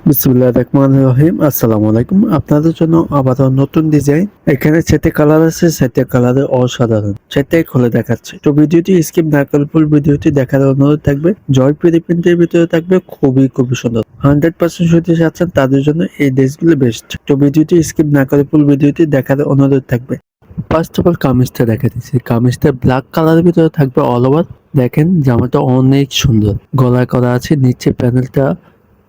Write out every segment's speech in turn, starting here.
বিসমিল্লাহির রহমানির রহিম। আসসালামু আলাইকুম। আপনাদের জন্য আবারও নতুন ডিজাইন। এখানে 6টা কালার আছে, 6টা কালারে অসাধারণ। 6টাই খুলে দেখাচ্ছে। তো ভিডিওটি স্কিপ না করে ফুল ভিডিওটি দেখার অনুরোধ থাকবে। জয়পুরি প্রিন্টের ভিতরে থাকবে, খুবই সুন্দর। 100% সুতি চাচ্ছেন তাদের জন্য এই ড্রেসগুলো বেস্ট। তো ভিডিওটি স্কিপ না করে ফুল ভিডিওটি দেখার অনুরোধ থাকবে। ফার্স্ট অফ অল কামিজটা দেখা দিচ্ছি। কামিজটা ব্ল্যাক কালারের ভিতরে থাকবে অল ওভার। দেখেন জামাটা অনেক সুন্দর, গলায় করা আছে, নিচে প্যানেলটা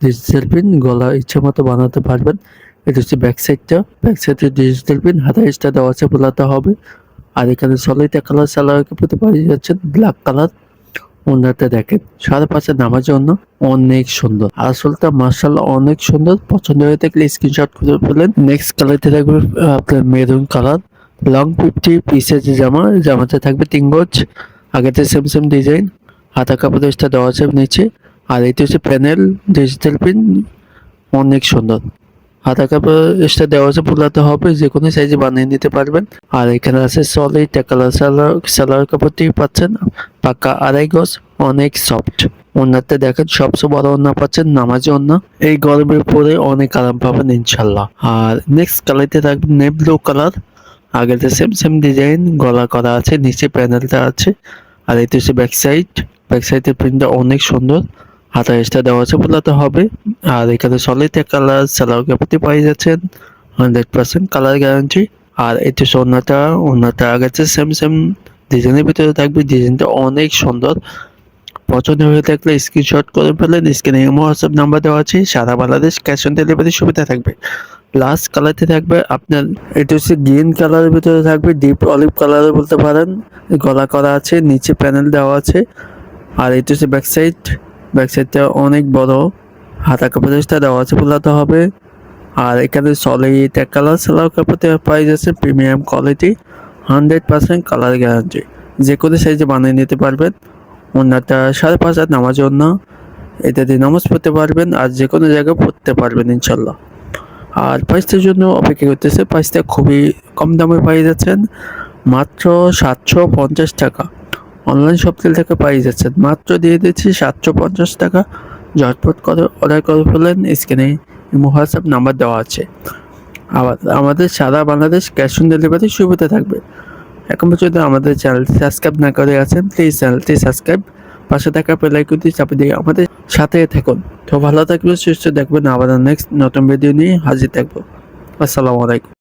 ডিজিটাল প্রিন্ট, গলা ইচ্ছা মতো বানাতে পারবেন। এটা হচ্ছে ব্যাক সাইডটা, ব্যাক সাইডে ডিজিটাল প্রিন্ট, হাতা স্টা দেওয়া আছে, বোলাতে হবে। আর এখানে সলিটা কালার সালোয়ার কাপড়তে পাঠিয়ে যাচ্ছেন ব্ল্যাক কালার। ওনাটা দেখেন 5.5 নামার জন্য অনেক সুন্দর, আসলটা মার্শাল্লাহ অনেক সুন্দর। পছন্দ হয়ে থাকলে স্ক্রিনশট করে ফেলেন। নেক্সট কালারটা থাকবে আপনার মেরুন কালার, লং 50 পিসের জামাতে থাকবে 3 গজ। আগেতে সেম ডিজাইন, হাতা কাপড় স্টা দেওয়া আছে নিচে। আর এটা হচ্ছে প্যানেল ডিজিটাল প্রিন্ট, অনেক সুন্দর। হাতা কাপড় এক্সট্রা দেওয়া আছে, বোলাতে হবে, যে কোনো সাইজে বানিয়ে নিতে পারবেন। আর এখানে আছে সলিড কালার সালোয়ার কাপড়টি পাচ্ছেন, পাক্কা 2.5 গজ, অনেক সফট। ওনাতে দেখেন সবচেয়ে বড় ওনা পাচ্ছেন, নামাজি ওনা। এই গরমের পরে অনেক আরাম পাবেন ইনশাল্লাহ। আর নেক্সট কালারতে থাকবে নেভি ব্লু কালার। আগেতে সেম ডিজাইন, গলা করা আছে, নিচে প্যানেলটা আছে। আর এটা হচ্ছে ব্যাক সাইডের প্রিন্টটা অনেক সুন্দর। হাতা এক্সট্রা দেওয়া আছে, বোলাতে হবে। আর এখানে সলিড কালার সালোয়ার কাপড়টি পাই যাচ্ছেন, 100% কালার গ্যারান্টি। আর এটি ওনাটা আগেছে সেম ডিজাইনের ভিতরে থাকবে। ডিজাইনটা অনেক সুন্দর। পছন্দ হয়ে থাকলে স্ক্রিনশট করে ফেলেন। স্ক্রিনে ইমো হোয়াটসঅ্যাপ নাম্বার দেওয়া আছে। সারা বাংলাদেশ ক্যাশ অন ডেলিভারি সুবিধা থাকবে। লাস্ট কালারতে থাকবে আপনার, এটা হচ্ছে গ্রিন কালারের ভিতরে থাকবে, ডিপ অলিভ কালারের বলতে পারেন। গলা করা আছে, নিচে প্যানেল দেওয়া আছে। আর এটা হচ্ছে ব্যাক সাইডটা অনেক বড়, হাতা কাপড়টা দেওয়া আছে, বোলাতে হবে। আর এখানে সলিড কালার সালোয়ার কাপড়তে পাই যাচ্ছে, প্রিমিয়াম কোয়ালিটি, 100% কালার গ্যারান্টি। যে কোনো সাইজে বানিয়ে নিতে পারবেন। ওনাটা 5.5 নামার জন্য, এটা দিয়ে নামাজ পড়তে পারবেন, আর যে কোনো জায়গায় পড়তে পারবেন ইনশাল্লাহ। আর প্রাইসটার জন্য অপেক্ষা করতেছে। প্রাইসটা খুবই কম দামে পাই যাচ্ছেন, মাত্র 750 টাকা। অনলাইন শপিং থেকে পাই যাচ্ছেন, মাত্র দিয়ে দিচ্ছি 750 টাকা। ঝটপট করে অর্ডার করে ফেলেন। স্ক্রিনে হোয়াটসঅ্যাপ নাম্বার দেওয়া আছে। আবার আমাদের সারা বাংলাদেশ ক্যাশ অন ডেলিভারি সুবিধা থাকবে। এখন পর্যন্ত আমাদের চ্যানেলটি সাবস্ক্রাইব না করে আছেন, প্লিজ চ্যানেলটি সাবস্ক্রাইব, পাশে থাকা বেল আইকনটি চাপে দিয়ে আমাদের সাথে থাকুন। তো ভালো থাকবেন, সুস্থ দেখবেন। আবার নেক্সট নতুন ভিডিও নিয়ে হাজির থাকবো। আসসালামু আলাইকুম।